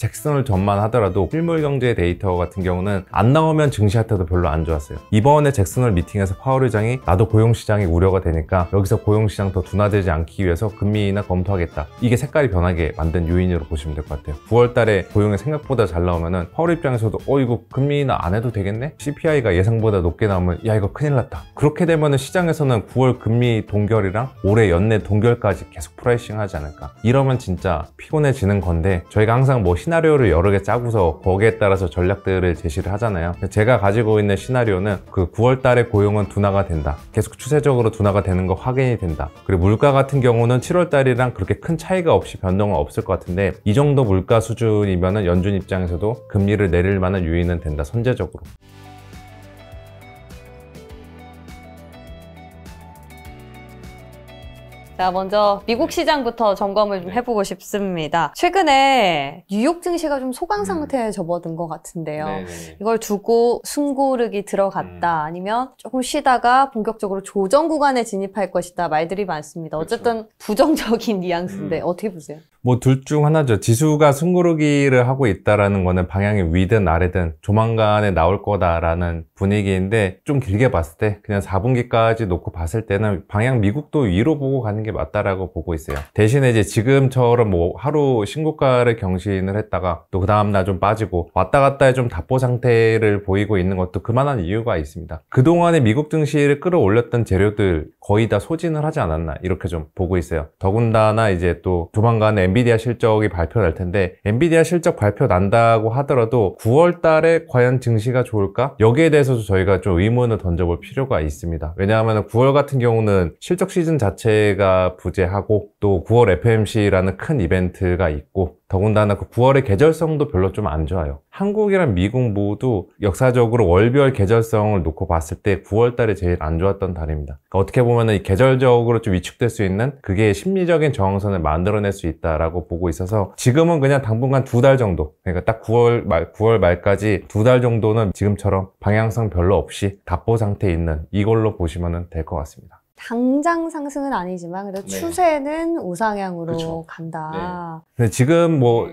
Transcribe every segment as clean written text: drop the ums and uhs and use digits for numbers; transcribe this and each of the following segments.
잭슨홀 전만 하더라도 실물 경제 데이터 같은 경우는 안 나오면 증시한테도 별로 안 좋았어요. 이번에 잭슨홀 미팅에서 파월 의장이 나도 고용시장이 우려가 되니까 여기서 고용시장 더 둔화되지 않기 위해서 금리 인하 검토하겠다. 이게 색깔이 변하게 만든 요인으로 보시면 될 것 같아요. 9월 달에 고용이 생각보다 잘 나오면은 파월 입장에서도 이거 금리 인하 안 해도 되겠네? CPI가 예상보다 높게 나오면 야 이거 큰일 났다. 그렇게 되면은 시장에서는 9월 금리 동결이랑 올해 연내 동결까지 계속 프라이싱 하지 않을까. 이러면 진짜 피곤해지는 건데 저희가 항상 뭐 시나리오를 여러 개 짜고서 거기에 따라서 전략들을 제시를 하잖아요. 제가 가지고 있는 시나리오는 그 9월 달에 고용은 둔화가 된다. 계속 추세적으로 둔화가 되는 거 확인이 된다. 그리고 물가 같은 경우는 7월 달이랑 그렇게 큰 차이가 없이 변동은 없을 것 같은데 이 정도 물가 수준이면은 연준 입장에서도 금리를 내릴 만한 요인은 된다. 선제적으로. 자, 먼저 미국 시장부터 점검을 좀 해보고 싶습니다. 최근에 뉴욕 증시가 좀 소강 상태에 접어든 것 같은데요. 이걸 두고 숨고르기 들어갔다 아니면 조금 쉬다가 본격적으로 조정 구간에 진입할 것이다 말들이 많습니다. 어쨌든 부정적인 뉘앙스인데 어떻게 보세요? 뭐 둘 중 하나죠. 지수가 숨고르기를 하고 있다라는 거는 방향이 위든 아래든 조만간에 나올 거다라는 분위기인데 좀 길게 봤을 때 그냥 4분기까지 놓고 봤을 때는 방향 미국도 위로 보고 가는 게 맞다라고 보고 있어요. 대신에 이제 지금처럼 뭐 하루 신고가를 경신을 했다가 또 그 다음날 좀 빠지고 왔다 갔다의 좀 답보 상태를 보이고 있는 것도 그만한 이유가 있습니다. 그동안에 미국 증시를 끌어올렸던 재료들 거의 다 소진을 하지 않았나 이렇게 좀 보고 있어요. 더군다나 이제 또 조만간에 엔비디아 실적이 발표될 텐데 엔비디아 실적 발표 난다고 하더라도 9월 달에 과연 증시가 좋을까? 여기에 대해서도 저희가 좀 의문을 던져볼 필요가 있습니다. 왜냐하면 9월 같은 경우는 실적 시즌 자체가 부재하고 또 9월 FMC라는 큰 이벤트가 있고 더군다나 그 9월의 계절성도 별로 좀 안 좋아요. 한국이랑 미국 모두 역사적으로 월별 계절성을 놓고 봤을 때 9월 달이 제일 안 좋았던 달입니다. 그러니까 어떻게 보면 이 계절적으로 좀 위축될 수 있는 그게 심리적인 저항선을 만들어낼 수 있다라고 보고 있어서 지금은 그냥 당분간 2달 정도 그러니까 딱 9월 말까지 2달 정도는 지금처럼 방향성 별로 없이 답보 상태에 있는 이걸로 보시면 될 것 같습니다. 당장 상승은 아니지만 그래도 추세는 우상향으로 간다. 근데 지금 뭐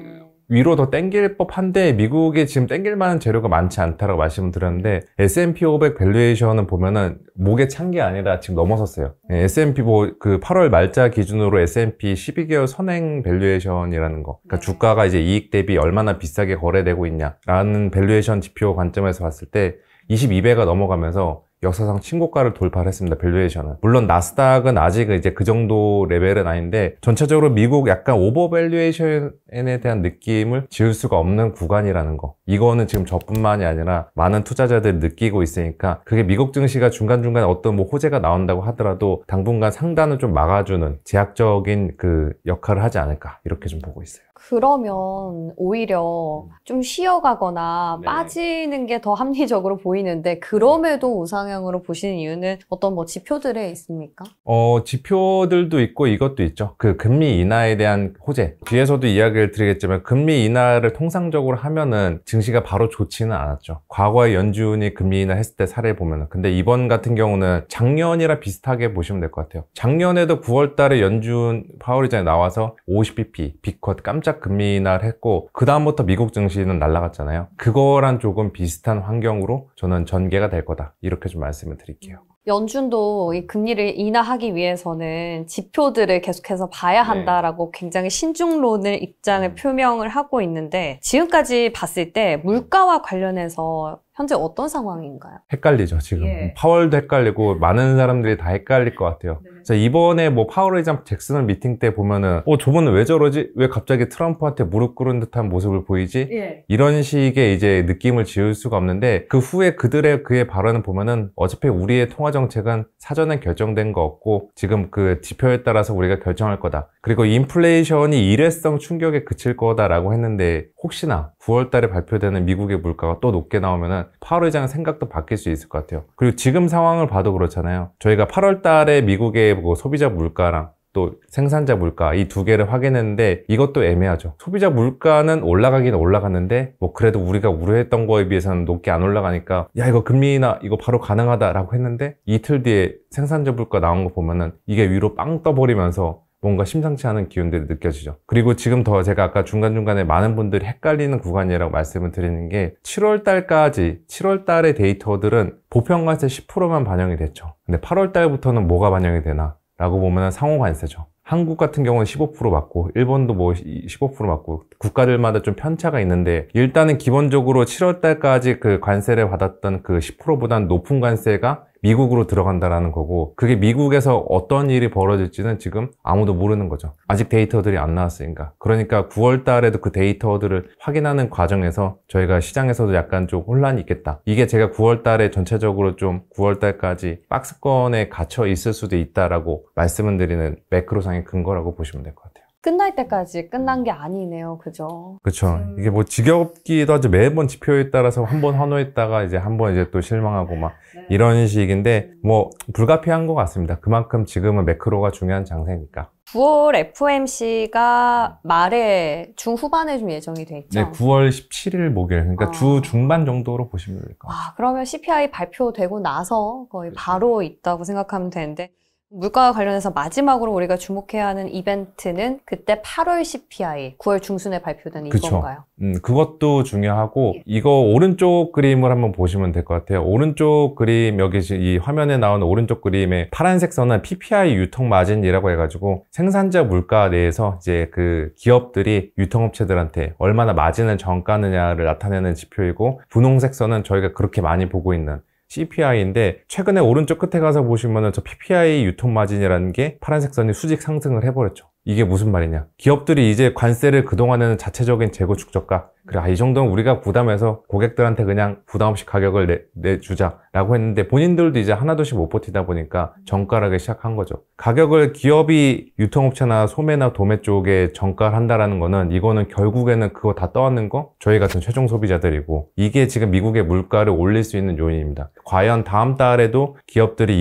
위로 더 땡길 법한데 미국에 지금 땡길 만한 재료가 많지 않다라고 말씀을 드렸는데 S&P 500 밸류에이션은 보면은 목에 찬 게 아니라 지금 넘어섰어요. S&P 뭐 그 8월 말자 기준으로 S&P 12개월 선행 밸류에이션이라는 거. 그러니까 주가가 이제 이익 대비 얼마나 비싸게 거래되고 있냐라는 밸류에이션 지표 관점에서 봤을 때 22배가 넘어가면서 역사상 신고가를 돌파를 했습니다. 밸류에이션은. 물론 나스닥은 아직은 이제 그 정도 레벨은 아닌데 전체적으로 미국 약간 오버 밸류에이션에 대한 느낌을 지울 수가 없는 구간이라는 거. 이거는 지금 저뿐만이 아니라 많은 투자자들이 느끼고 있으니까 그게 미국 증시가 중간중간에 어떤 뭐 호재가 나온다고 하더라도 당분간 상단을 좀 막아주는 제약적인 그 역할을 하지 않을까 이렇게 좀 보고 있어요. 그러면 오히려 좀 쉬어가거나 빠지는 게 더 합리적으로 보이는데 그럼에도 우상향으로 보시는 이유는 어떤 뭐 지표들에 있습니까? 지표들도 있고 이것도 있죠. 그 금리 인하에 대한 호재. 뒤에서도 이야기를 드리겠지만 금리 인하를 통상적으로 하면은 증시가 바로 좋지는 않았죠. 과거에 연준이 금리 인하 했을 때 사례 보면은. 근데 이번 같은 경우는 작년이랑 비슷하게 보시면 될 것 같아요. 작년에도 9월 달에 연준 파월 의장이 나와서 50bp 빅컷 깜짝 금리 인하를 했고 그 다음부터 미국 증시는 날아갔잖아요. 그거랑 조금 비슷한 환경으로 저는 전개가 될 거다. 이렇게 좀 말씀을 드릴게요. 연준도 이 금리를 인하하기 위해서는 지표들을 계속해서 봐야 한다라고 굉장히 신중론을 입장을 표명을 하고 있는데 지금까지 봤을 때 물가와 관련해서 현재 어떤 상황인가요? 헷갈리죠, 지금. 파월도 헷갈리고 많은 사람들이 다 헷갈릴 것 같아요. 그래서 이번에 뭐 파월 의장 잭슨홀 미팅 때 보면은 저번에 왜 저러지? 왜 갑자기 트럼프한테 무릎 꿇은 듯한 모습을 보이지? 이런 식의 이제 느낌을 지울 수가 없는데 그 후에 그의 발언을 보면은 어차피 우리의 통화 정책은 사전에 결정된 거 없고 지금 그 지표에 따라서 우리가 결정할 거다. 그리고 인플레이션이 일회성 충격에 그칠 거다라고 했는데 혹시나 9월 달에 발표되는 미국의 물가가 또 높게 나오면은 파월 의장의 생각도 바뀔 수 있을 것 같아요. 그리고 지금 상황을 봐도 그렇잖아요. 저희가 8월 달에 미국의 뭐 소비자 물가랑 또 생산자 물가 이 두 개를 확인했는데 이것도 애매하죠. 소비자 물가는 올라가긴 올라갔는데 뭐 그래도 우리가 우려했던 거에 비해서는 높게 안 올라가니까 야 이거 금리 인하 이거 바로 가능하다라고 했는데 이틀 뒤에 생산자 물가 나온 거 보면은 이게 위로 빵 떠버리면서 뭔가 심상치 않은 기운들이 느껴지죠. 그리고 지금 더 제가 아까 중간중간에 많은 분들이 헷갈리는 구간이라고 말씀을 드리는 게 7월 달까지 7월 달의 데이터들은 보편관세 10%만 반영이 됐죠. 근데 8월 달부터는 뭐가 반영이 되나 라고 보면 상호관세죠. 한국 같은 경우는 15% 맞고 일본도 뭐 15% 맞고 국가들마다 좀 편차가 있는데 일단은 기본적으로 7월 달까지 그 관세를 받았던 그 10%보다는 높은 관세가 미국으로 들어간다라는 거고 그게 미국에서 어떤 일이 벌어질지는 지금 아무도 모르는 거죠. 아직 데이터들이 안 나왔으니까. 그러니까 9월 달에도 그 데이터들을 확인하는 과정에서 저희가 시장에서도 약간 좀 혼란이 있겠다. 이게 제가 9월 달에 전체적으로 좀 9월 달까지 박스권에 갇혀 있을 수도 있다라고 말씀을 드리는 매크로상의 근거라고 보시면 될 것 같아요. 끝날 때까지 끝난 게 아니네요. 그죠? 그렇죠. 이게 뭐 지겹기도 하죠. 매번 지표에 따라서 한 번 환호했다가 이제 한 번 이제 또 실망하고 막 이런 식인데 뭐 불가피한 것 같습니다. 그만큼 지금은 매크로가 중요한 장세니까. 9월 FOMC가 말에 중후반에 좀 예정이 돼 있죠? 네, 9월 17일 목요일. 그러니까 주 중반 정도로 보시면 될 것 같아요. 그러면 CPI 발표되고 나서 거의 그렇죠. 바로 있다고 생각하면 되는데 물가와 관련해서 마지막으로 우리가 주목해야 하는 이벤트는 그때 8월 CPI, 9월 중순에 발표되는 그쵸. 이건가요? 그것도 중요하고 이거 오른쪽 그림을 한번 보시면 될 것 같아요. 오른쪽 그림 여기 이 화면에 나오는 오른쪽 그림의 파란색 선은 PPI 유통 마진이라고 해가지고 생산자 물가 내에서 이제 그 기업들이 유통업체들한테 얼마나 마진을 정가느냐를 나타내는 지표이고 분홍색 선은 저희가 그렇게 많이 보고 있는 CPI인데 최근에 오른쪽 끝에 가서 보시면은 저 PPI 유통 마진이라는 게 파란색 선이 수직 상승을 해버렸죠. 이게 무슨 말이냐? 기업들이 이제 관세를 그동안에는 자체적인 재고 축적가 그래 이 정도는 우리가 부담해서 고객들한테 그냥 부담 없이 가격을 내주자라고 했는데 본인들도 이제 하나둘씩 못 버티다 보니까 정가를 하기 시작한 거죠. 가격을 기업이 유통업체나 소매나 도매 쪽에 정가를 한다라는 거는 이거는 결국에는 그거 다 떠안는 거 저희 같은 최종 소비자들이고 이게 지금 미국의 물가를 올릴 수 있는 요인입니다. 과연 다음 달에도 기업들이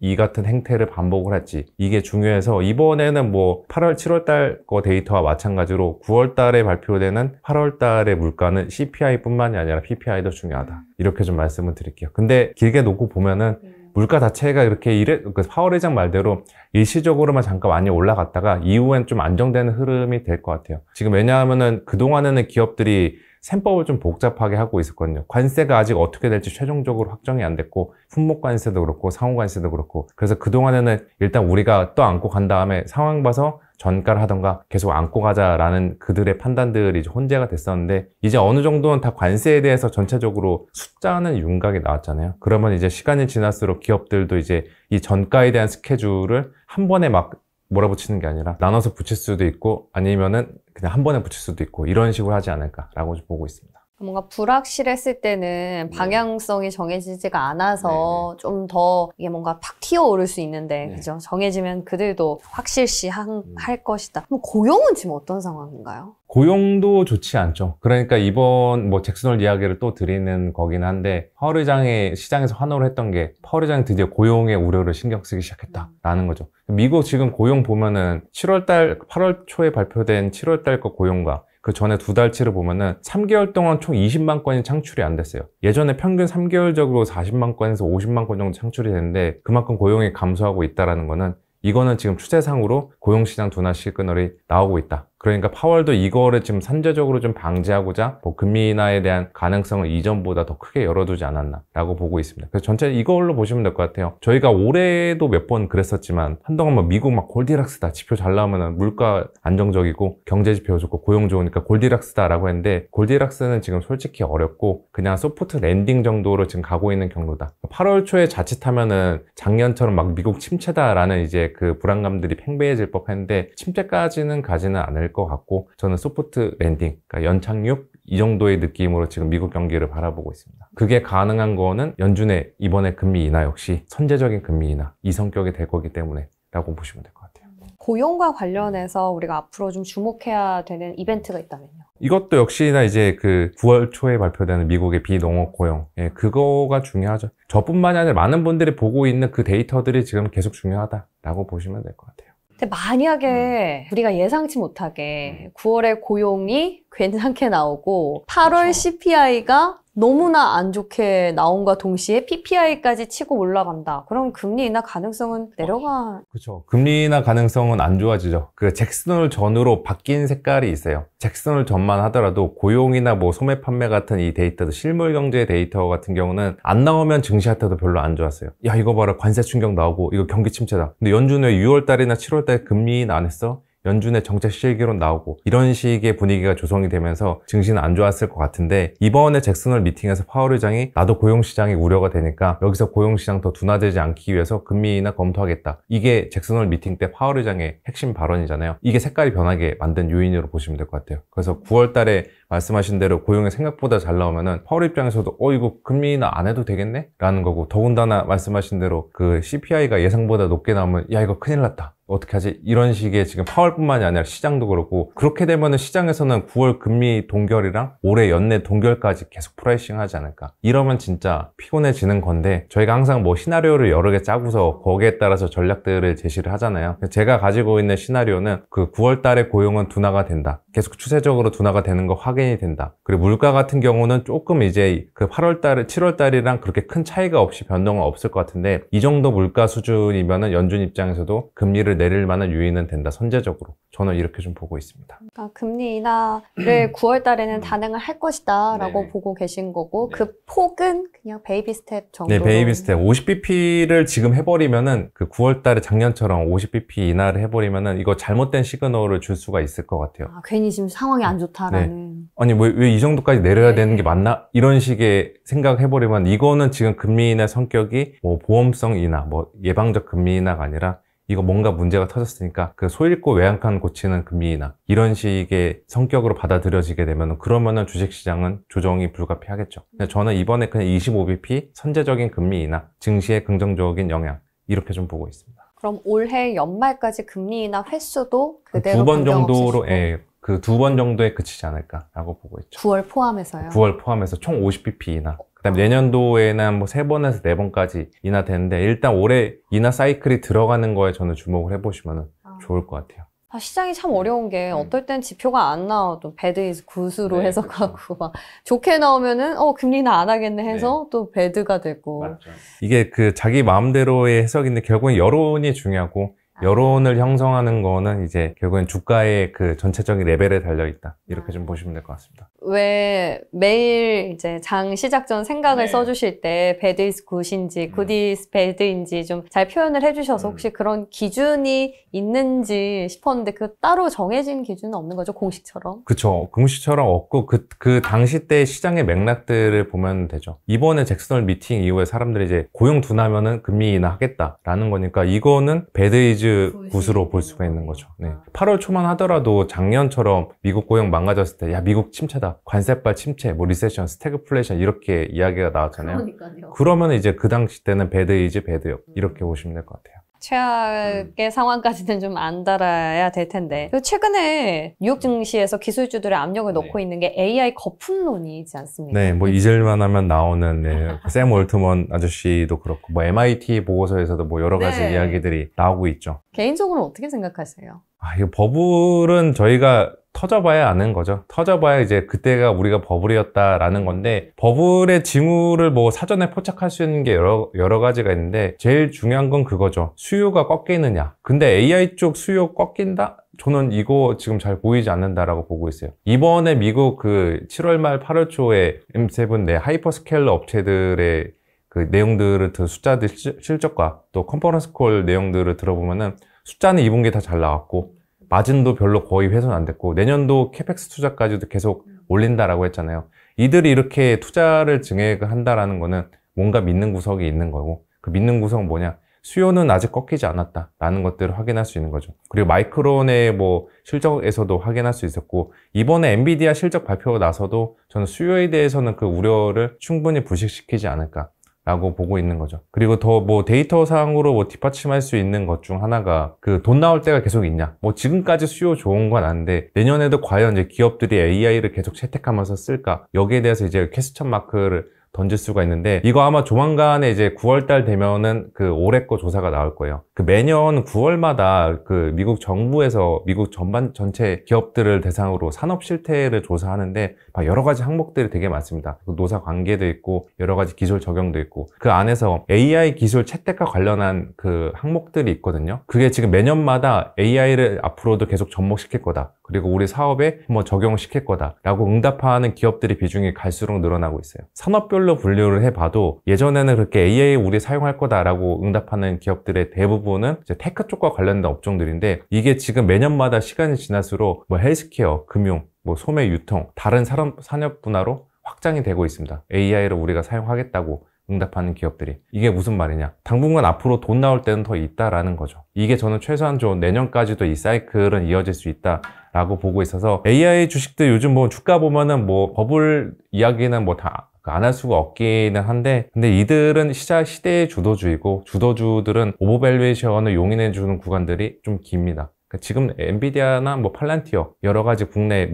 이 같은 행태를 반복을 할지 이게 중요해서 이번에는 뭐 8월, 7월 달 거 데이터와 마찬가지로 9월 달에 발표되는 8월 달의 물가는 CPI 뿐만이 아니라 PPI도 중요하다. 이렇게 좀 말씀을 드릴게요. 근데 길게 놓고 보면은 물가 자체가 이렇게 파월 의장 말대로 일시적으로만 잠깐 많이 올라갔다가 이후엔 좀 안정되는 흐름이 될 것 같아요. 지금 왜냐하면은 그동안에는 기업들이 셈법을 좀 복잡하게 하고 있었거든요. 관세가 아직 어떻게 될지 최종적으로 확정이 안 됐고 품목 관세도 그렇고 상호 관세도 그렇고 그래서 그동안에는 일단 우리가 또 안고 간 다음에 상황 봐서 전가를 하던가 계속 안고 가자라는 그들의 판단들이 이제 혼재가 됐었는데 이제 어느 정도는 다 관세에 대해서 전체적으로 숫자는 윤곽이 나왔잖아요. 그러면 이제 시간이 지날수록 기업들도 이제 이 전가에 대한 스케줄을 한 번에 막 몰아붙이는 게 아니라 나눠서 붙일 수도 있고 아니면은 그냥 한 번에 붙일 수도 있고 이런 식으로 하지 않을까라고 보고 있습니다. 뭔가 불확실했을 때는 방향성이 정해지지가 않아서 좀 더 이게 뭔가 팍 튀어오를 수 있는데 그죠? 정해지면 그들도 확실시 할 것이다. 그럼 고용은 지금 어떤 상황인가요? 고용도 좋지 않죠. 그러니까 이번 뭐 잭슨홀 이야기를 또 드리는 거긴 한데 파월 의장이 시장에서 환호를 했던 게 파월 의장이 드디어 고용의 우려를 신경 쓰기 시작했다라는 거죠. 미국 지금 고용 보면은 8월 초에 발표된 7월 달 거 고용과 그 전에 두 달치를 보면은 3개월 동안 총 20만 건이 창출이 안 됐어요. 예전에 평균 3개월적으로 40만 건에서 50만 건 정도 창출이 되는데 그만큼 고용이 감소하고 있다는 거는 이거는 지금 추세상으로 고용시장 둔화 시그널이 나오고 있다. 그러니까 파월도 이거를 지금 선제적으로 좀 방지하고자 뭐 금리 인하에 대한 가능성을 이전보다 더 크게 열어두지 않았나라고 보고 있습니다. 그래서 전체 이걸로 보시면 될 것 같아요. 저희가 올해도 몇 번 그랬었지만 한동안 뭐 미국 막 골디락스다 지표 잘 나오면은 물가 안정적이고 경제 지표 좋고 고용 좋으니까 골디락스다라고 했는데 골디락스는 지금 솔직히 어렵고 그냥 소프트 랜딩 정도로 지금 가고 있는 경로다. 8월 초에 자칫하면은 작년처럼 막 미국 침체다라는 이제 그 불안감들이 팽배해질 법했는데 침체까지는 가지는 않을 것 같고 저는 소프트 랜딩, 그러니까 연착륙 이 정도의 느낌으로 지금 미국 경기를 바라보고 있습니다. 그게 가능한 거는 연준의 이번에 금리 인하 역시 선제적인 금리 인하 이 성격이 될 거기 때문에 라고 보시면 될 것 같아요. 고용과 관련해서 우리가 앞으로 좀 주목해야 되는 이벤트가 있다면요? 이것도 역시나 이제 그 9월 초에 발표되는 미국의 비농업 고용 그거가 중요하죠. 저뿐만이 아니라 많은 분들이 보고 있는 그 데이터들이 지금 계속 중요하다라고 보시면 될 것 같아요. 근데 만약에 우리가 예상치 못하게 9월에 고용이 괜찮게 나오고 8월 CPI가 너무나 안 좋게 나온과 동시에 PPI까지 치고 올라간다. 그럼 금리 인하 가능성은 내려가. 그렇죠. 금리 인하 가능성은 안 좋아지죠. 그 잭슨홀 전으로 바뀐 색깔이 있어요. 잭슨홀 전만 하더라도 고용이나 뭐 소매 판매 같은 이 데이터도 실물 경제 데이터 같은 경우는 안 나오면 증시한테도 별로 안 좋았어요. 야, 이거 봐라, 관세 충격 나오고 이거 경기 침체다. 근데 연준 왜 6월 달이나 7월 달에 금리 인하 안 했어? 연준의 정책 실기론 나오고 이런 식의 분위기가 조성이 되면서 증시는 안 좋았을 것 같은데, 이번에 잭슨홀 미팅에서 파월 의장이 나도 고용시장이 우려가 되니까 여기서 고용시장 더 둔화되지 않기 위해서 금리 인하 검토하겠다. 이게 잭슨홀 미팅 때 파월 의장의 핵심 발언이잖아요. 이게 색깔이 변하게 만든 요인으로 보시면 될 것 같아요. 그래서 9월 달에 말씀하신 대로 고용이 생각보다 잘 나오면은 파월 입장에서도 이거 금리 인하 안 해도 되겠네? 라는 거고, 더군다나 말씀하신 대로 그 CPI가 예상보다 높게 나오면 야, 이거 큰일 났다, 어떻게 하지? 이런 식의 지금 파월뿐만이 아니라 시장도 그렇고, 그렇게 되면은 시장에서는 9월 금리 동결이랑 올해 연내 동결까지 계속 프라이싱 하지 않을까. 이러면 진짜 피곤해지는 건데, 저희가 항상 뭐 시나리오를 여러 개 짜고서 거기에 따라서 전략들을 제시를 하잖아요. 제가 가지고 있는 시나리오는 그 9월 달에 고용은 둔화가 된다. 계속 추세적으로 둔화가 되는 거 확인이 된다. 그리고 물가 같은 경우는 조금 이제 그 8월 달, 7월 달이랑 그렇게 큰 차이가 없이 변동은 없을 것 같은데, 이 정도 물가 수준이면은 연준 입장에서도 금리를 내릴 만한 요인은 된다, 선제적으로. 저는 이렇게 좀 보고 있습니다. 그러니까 금리 인하를 9월 달에는 단행을 할 것이다 라고 보고 계신 거고, 그 폭은 그냥 베이비 스텝 정도. 네, 베이비 스텝. 50bp를 지금 해버리면은 그 9월 달에 작년처럼 50bp 인하를 해버리면은 이거 잘못된 시그널을 줄 수가 있을 것 같아요. 아, 괜히 지금 상황이 안 좋다라는. 아니 왜 이 정도까지 내려야 되는 게 맞나? 이런 식의 생각해버리면, 이거는 지금 금리 인하 성격이 뭐 보험성 인하, 뭐 예방적 금리 인하가 아니라 이거 뭔가 문제가 터졌으니까 그 소잃고 외양간 고치는 금리 인하, 이런 식의 성격으로 받아들여지게 되면, 그러면은 주식시장은 조정이 불가피하겠죠. 저는 이번에 그냥 25bp 선제적인 금리 인하, 증시에 긍정적인 영향, 이렇게 좀 보고 있습니다. 그럼 올해 연말까지 금리 인하 횟수도 그대로 두 번 정도로, 없으시고? 그 2번 정도에 그치지 않을까라고 보고 있죠. 9월 포함해서요? 9월 포함해서 총 50bp 인하. 그다음 내년도에는 뭐 3번에서 4번까지 인하되는데, 일단 올해 인하 사이클이 들어가는 거에 저는 주목을 해보시면 좋을 것 같아요. 시장이 참 어려운 게, 어떨 땐 지표가 안 나와도 배드 이즈 굿으로 해석하고, 그렇죠. 막 좋게 나오면은 금리 인하 안 하겠네 해서 또 배드가 되고. 맞죠. 이게 그 자기 마음대로의 해석인데, 결국엔 여론이 중요하고, 여론을 형성하는 거는 이제 결국엔 주가의 그 전체적인 레벨에 달려있다, 이렇게 좀 보시면 될 것 같습니다. 왜 매일 이제 장 시작 전 생각을 써주실 때 배드 이즈 굿인지 굿 이즈 배드인지 좀 잘 표현을 해주셔서, 혹시 그런 기준이 있는지 싶었는데, 그 따로 정해진 기준은 없는 거죠, 공식처럼? 그쵸. 공식처럼 없고, 그 당시 때 시장의 맥락들을 보면 되죠. 이번에 잭슨홀 미팅 이후에 사람들이 이제 고용 둔화면은 금리 인하 하겠다라는 거니까, 이거는 배드 이즈 굿으로 볼 수가 있는 거죠. 8월 초만 하더라도 작년처럼 미국 고용 망가졌을 때, 야, 미국 침체다, 관세발 침체, 뭐 리세션, 스태그플레이션, 이렇게 이야기가 나왔잖아요. 그러니까요. 그러면 이제 그 당시 때는 배드 이즈 배드, 이렇게 보시면 될 것 같아요. 최악의 상황까지는 좀 안 달아야 될 텐데. 그리고 최근에 뉴욕 증시에서 기술주들의 압력을 넣고 있는 게 AI 거품론이지 않습니까? 네, 뭐 잊을만 하면 나오는 샘 올트먼 아저씨도 그렇고, 뭐 MIT 보고서에서도 뭐 여러 가지 이야기들이 나오고 있죠. 개인적으로 어떻게 생각하세요? 이거 버블은 저희가 터져봐야 아는 거죠. 터져봐야 이제 그때가 우리가 버블이었다라는 건데, 버블의 징후를 뭐 사전에 포착할 수 있는 게 여러 가지가 있는데, 제일 중요한 건 그거죠. 수요가 꺾이느냐. 근데 AI 쪽 수요 꺾인다? 저는 이거 지금 잘 보이지 않는다라고 보고 있어요. 이번에 미국 그 7월 말 8월 초에 M7 내 하이퍼스케일러 업체들의 그 내용들을, 숫자들 실적과 또 컨퍼런스 콜 내용들을 들어보면은 숫자는 2분기 다 잘 나왔고, 마진도 별로 거의 훼손 안 됐고, 내년도 캐펙스 투자까지도 계속 올린다라고 했잖아요. 이들이 이렇게 투자를 증액을 한다라는 거는 뭔가 믿는 구석이 있는 거고, 그 믿는 구석은 뭐냐? 수요는 아직 꺾이지 않았다라는 것들을 확인할 수 있는 거죠. 그리고 마이크론의 뭐 실적에서도 확인할 수 있었고, 이번에 엔비디아 실적 발표가 나서도 저는 수요에 대해서는 그 우려를 충분히 불식시키지 않을까 라고 보고 있는 거죠. 그리고 더 뭐 데이터상으로 뭐 뒷받침할 수 있는 것 중 하나가 그 돈 나올 때가 계속 있냐. 뭐 지금까지 수요 좋은 건 아는데, 내년에도 과연 이제 기업들이 AI를 계속 채택하면서 쓸까? 여기에 대해서 이제 퀘스천 마크를 던질 수가 있는데, 이거 아마 조만간에 이제 9월달 되면은 그 올해 거 조사가 나올 거예요. 그 매년 9월마다 그 미국 정부에서 미국 전체 기업들을 대상으로 산업 실태를 조사하는데 막 여러 가지 항목들이 되게 많습니다. 노사 관계도 있고 여러 가지 기술 적용도 있고, 그 안에서 AI 기술 채택과 관련한 그 항목들이 있거든요. 그게 지금 매년마다 AI를 앞으로도 계속 접목시킬 거다, 그리고 우리 사업에 한번 적용시킬 거다 라고 응답하는 기업들이 비중이 갈수록 늘어나고 있어요. 산업별로 분류를 해봐도 예전에는 그렇게 AI 우리 사용할 거다 라고 응답하는 기업들의 대부분은 이제 테크 쪽과 관련된 업종들인데, 이게 지금 매년마다 시간이 지날수록 뭐 헬스케어, 금융, 뭐 소매, 유통, 다른 산업 분야로 확장이 되고 있습니다. AI를 우리가 사용하겠다고 응답하는 기업들이. 이게 무슨 말이냐, 당분간 앞으로 돈 나올 때는 더 있다라는 거죠. 이게 저는 최소한 내년까지도 이 사이클은 이어질 수 있다 라고 보고 있어서, AI 주식들 요즘 뭐 주가 보면은 뭐 버블 이야기는 뭐 다 안 할 수가 없기는 한데, 근데 이들은 시대의 주도주이고, 주도주들은 오버밸류에이션을 용인해주는 구간들이 좀 깁니다. 지금 엔비디아나 뭐 팔란티어, 여러 가지 국내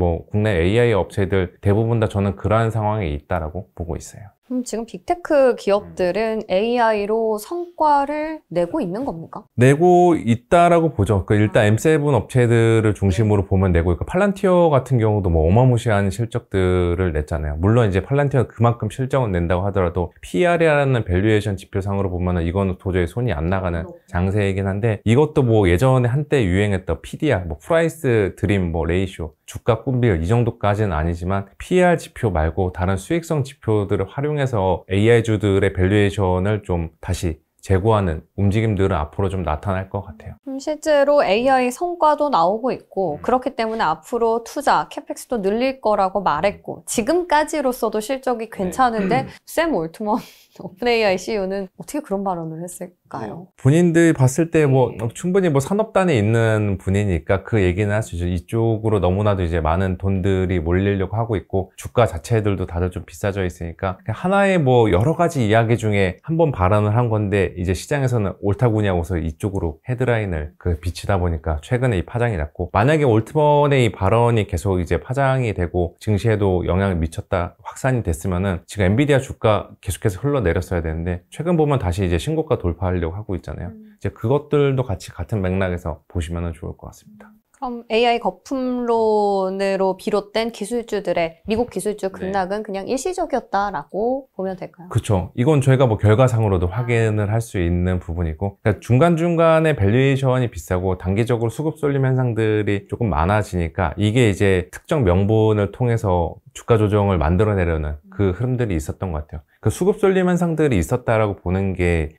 AI 업체들 대부분 다 저는 그러한 상황에 있다라고 보고 있어요. 지금 빅테크 기업들은 AI로 성과를 내고 있는 겁니까? 내고 있다라고 보죠. 일단 M7 업체들을 중심으로 보면 내고 있고, 팔란티어 같은 경우도 뭐 어마무시한 실적들을 냈잖아요. 물론 이제 팔란티어가 그만큼 실적은 낸다고 하더라도 PR이라는 밸류에이션 지표상으로 보면은 이거는 도저히 손이 안 나가는 장세이긴 한데, 이것도 뭐 예전에 한때 유행했던 PDR, 뭐 프라이스 드림 뭐 레이쇼, 주가 꿈비율 이 정도까지는 아니지만 PER 지표 말고 다른 수익성 지표들을 활용해서 AI주들의 밸류에이션을 좀 다시 제고하는 움직임들은 앞으로 좀 나타날 것 같아요. 실제로 AI 성과도 나오고 있고, 그렇기 때문에 앞으로 투자, 캐펙스도 늘릴 거라고 말했고, 지금까지로서도 실적이 괜찮은데 샘 올트먼 오픈AI CEO는 어떻게 그런 발언을 했을까요? 본인들이 봤을 때 뭐 충분히 뭐 산업단에 있는 분이니까 그 얘기는 할 수 있죠. 이쪽으로 너무나도 이제 많은 돈들이 몰리려고 하고 있고, 주가 자체들도 다들 좀 비싸져 있으니까 하나의 뭐 여러 가지 이야기 중에 한 번 발언을 한 건데, 이제 시장에서는 옳다구냐고서 이쪽으로 헤드라인을 비치다 보니까 최근에 이 파장이 났고, 만약에 올트먼의 이 발언이 계속 이제 파장이 되고 증시에도 영향을 미쳤다, 확산이 됐으면은 지금 엔비디아 주가 계속해서 흘러내렸어야 되는데, 최근 보면 다시 이제 신고가 돌파하려고 하고 있잖아요. 이제 그것들도 같이 같은 맥락에서 보시면 좋을 것 같습니다. 그럼 AI 거품론으로 비롯된 기술주들의 미국 기술주 급락은 그냥 일시적이었다라고 보면 될까요? 그렇죠. 이건 저희가 뭐 결과상으로도 확인을 할 수 있는 부분이고, 그러니까 중간중간에 밸류에이션이 비싸고 단기적으로 수급 쏠림 현상들이 조금 많아지니까, 이게 이제 특정 명분을 통해서 주가 조정을 만들어내려는 그 흐름들이 있었던 것 같아요. 그 수급 쏠림 현상들이 있었다라고 보는 게,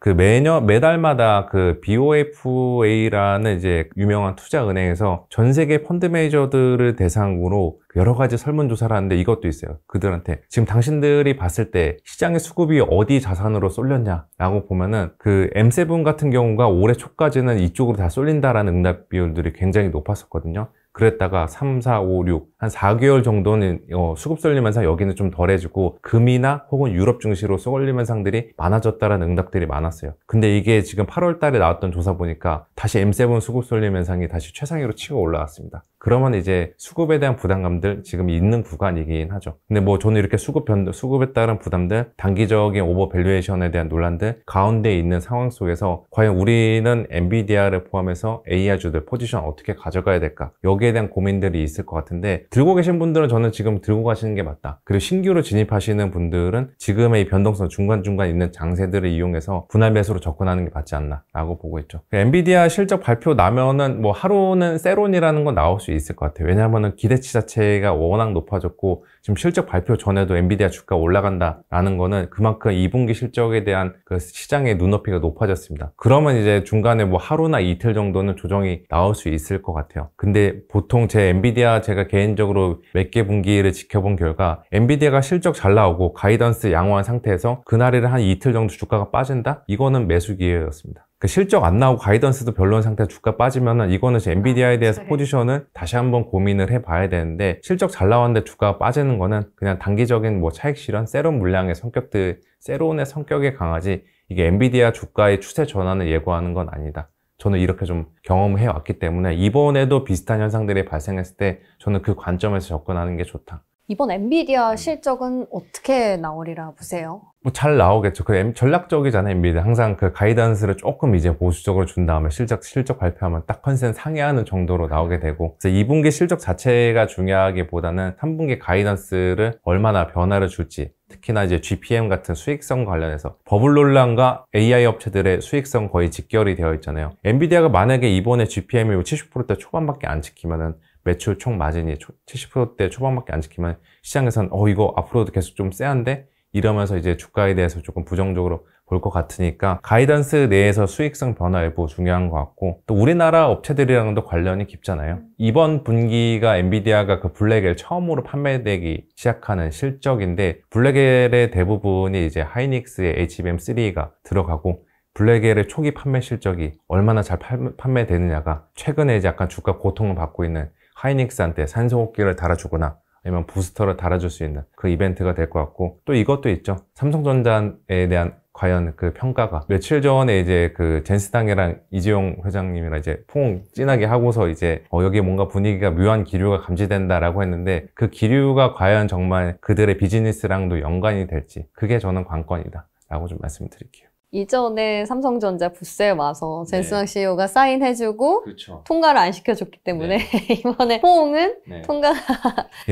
매달마다 그 BOFA라는 이제 유명한 투자은행에서 전 세계 펀드 매니저들을 대상으로 여러 가지 설문조사를 하는데 이것도 있어요. 그들한테 지금 당신들이 봤을 때 시장의 수급이 어디 자산으로 쏠렸냐라고 보면은, 그 M7 같은 경우가 올해 초까지는 이쪽으로 다 쏠린다라는 응답 비율들이 굉장히 높았었거든요. 그랬다가 3, 4, 5, 6, 한 4개월 정도는 수급 쏠림 현상 여기는 좀 덜해지고, 금이나 혹은 유럽 증시로 쏠림 현상들이 많아졌다라는 응답들이 많았어요. 근데 이게 지금 8월 달에 나왔던 조사 보니까 다시 M7 수급 쏠림 현상이 다시 최상위로 치고 올라왔습니다. 그러면 이제 수급에 대한 부담감들 지금 있는 구간이긴 하죠. 근데 뭐 저는 이렇게 수급에 따른 부담들, 단기적인 오버밸류에이션에 대한 논란들 가운데 있는 상황 속에서 과연 우리는 엔비디아를 포함해서 AI주들 포지션 어떻게 가져가야 될까, 여기에 대한 고민들이 있을 것 같은데, 들고 계신 분들은 저는 지금 들고 가시는 게 맞다. 그리고 신규로 진입하시는 분들은 지금의 이 변동성 중간중간 있는 장세들을 이용해서 분할 매수로 접근하는 게 맞지 않나 라고 보고 있죠. 엔비디아 실적 발표 나면은 뭐 하루는 세론이라는 건 나올 수 있을 것 같아요. 왜냐하면 기대치 자체가 워낙 높아졌고, 지금 실적 발표 전에도 엔비디아 주가 올라간다라는 거는 그만큼 2분기 실적에 대한 그 시장의 눈높이가 높아졌습니다. 그러면 이제 중간에 뭐 하루나 이틀 정도는 조정이 나올 수 있을 것 같아요. 근데 보통 제 엔비디아 제가 개인적으로 몇 개 분기를 지켜본 결과, 엔비디아가 실적 잘 나오고 가이던스 양호한 상태에서 그날에는 한 이틀 정도 주가가 빠진다? 이거는 매수 기회였습니다. 실적 안 나오고 가이던스도 별로인 상태에서 주가 빠지면은 이거는 엔비디아에 대해서 포지션을 다시 한번 고민을 해봐야 되는데, 실적 잘 나왔는데 주가가 빠지는 거는 그냥 단기적인 뭐 차익 실현, 세론 물량의 성격들, 세론의 성격에 강하지 이게 엔비디아 주가의 추세 전환을 예고하는 건 아니다. 저는 이렇게 좀 경험을 해왔기 때문에 이번에도 비슷한 현상들이 발생했을 때 저는 그 관점에서 접근하는 게 좋다. 이번 엔비디아 실적은 어떻게 나오리라 보세요? 뭐 잘 나오겠죠. 전략적이잖아요. 엔비디아 항상 그 가이던스를 조금 이제 보수적으로 준 다음에 실적 발표하면 딱 컨센 상회하는 정도로 나오게 되고, 그래서 2분기 실적 자체가 중요하기보다는 3분기 가이던스를 얼마나 변화를 줄지, 특히나 이제 GPM 같은 수익성 관련해서 버블 논란과 AI 업체들의 수익성 거의 직결이 되어 있잖아요. 엔비디아가 만약에 이번에 GPM이 70%대 초반밖에 안 지키면은, 매출 총 마진이 70%대 초반밖에 안 지키면 시장에서는 이거 앞으로도 계속 좀 쎄한데? 이러면서 이제 주가에 대해서 조금 부정적으로 볼 것 같으니까 가이던스 내에서 수익성 변화 여부 중요한 것 같고, 또 우리나라 업체들이랑도 관련이 깊잖아요. 이번 분기가 엔비디아가 그 블랙엘 처음으로 판매되기 시작하는 실적인데, 블랙엘의 대부분이 이제 하이닉스의 HBM3가 들어가고, 블랙엘의 초기 판매 실적이 얼마나 잘 판매되느냐가 최근에 이제 약간 주가 고통을 받고 있는 하이닉스한테 산소호흡기를 달아주거나 아니면 부스터를 달아줄 수 있는 그 이벤트가 될 것 같고, 또 이것도 있죠. 삼성전자에 대한 과연 그 평가가 며칠 전에 이제 그 젠스당이랑 이재용 회장님이랑 이제 퐁 진하게 하고서 이제 여기에 뭔가 분위기가 묘한 기류가 감지된다라고 했는데, 그 기류가 과연 정말 그들의 비즈니스랑도 연관이 될지, 그게 저는 관건이다 라고 좀 말씀드릴게요. 이전에 삼성전자 부스에 와서 젠스왕 CEO가 사인해주고 그렇죠. 통과를 안 시켜줬기 때문에 이번에 포옹은 통과.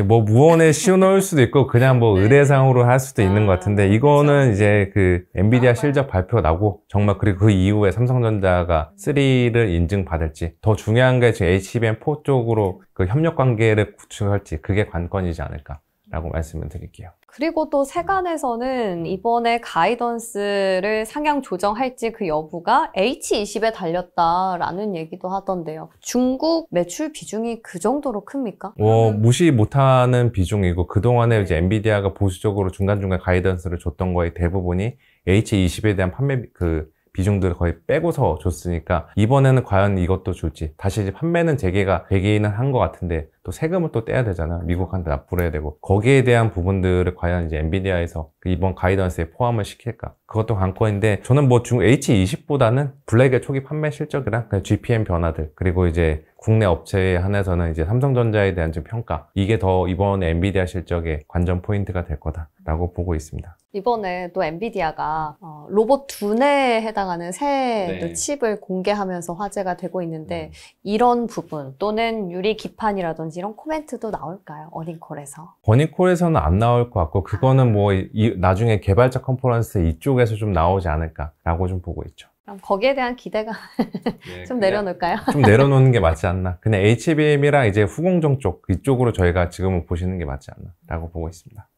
뭐 무언에 씌워넣을 수도 있고 그냥 뭐 의례상으로 할 수도 있는 것 같은데, 이거는 이제 그 엔비디아 실적 발표 나고 정말 그리고 그 이후에 삼성전자가 3를 인증받을지, 더 중요한 게 지금 HBM4 쪽으로 그 협력 관계를 구축할지, 그게 관건이지 않을까라고 말씀을 드릴게요. 그리고 또 세간에서는 이번에 가이던스를 상향 조정할지 그 여부가 H20에 달렸다라는 얘기도 하던데요. 중국 매출 비중이 그 정도로 큽니까? 무시 못하는 비중이고, 그동안에 이제 엔비디아가 보수적으로 중간중간 가이던스를 줬던 거의 대부분이 H20에 대한 판매 비중들을 거의 빼고서 줬으니까, 이번에는 과연 이것도 줄지, 다시 이제 판매는 재개가 되기는 한 것 같은데 또 세금을 또 떼야 되잖아. 미국한테 납부를 해야 되고, 거기에 대한 부분들을 과연 이제 엔비디아에서 이번 가이던스에 포함을 시킬까, 그것도 관건인데, 저는 뭐 H20보다는 블랙의 초기 판매 실적이랑 그냥 GPM 변화들, 그리고 이제 국내 업체에 한해서는 이제 삼성전자에 대한 좀 평가, 이게 더 이번에 엔비디아 실적의 관전 포인트가 될 거다라고 보고 있습니다. 이번에 또 엔비디아가 로봇 두뇌에 해당하는 새 칩을 공개하면서 화제가 되고 있는데, 이런 부분 또는 유리 기판이라든지 이런 코멘트도 나올까요? 어닝콜에서? 어닝콜에서는 안 나올 것 같고, 그거는 뭐 나중에 개발자 컨퍼런스 이쪽에서 좀 나오지 않을까라고 좀 보고 있죠. 그럼 거기에 대한 기대가 좀 내려놓을까요? 좀 내려놓는 게 맞지 않나. 그냥 HBM이랑 이제 후공정 쪽, 이쪽으로 저희가 지금은 보시는 게 맞지 않나 라고 보고 있습니다.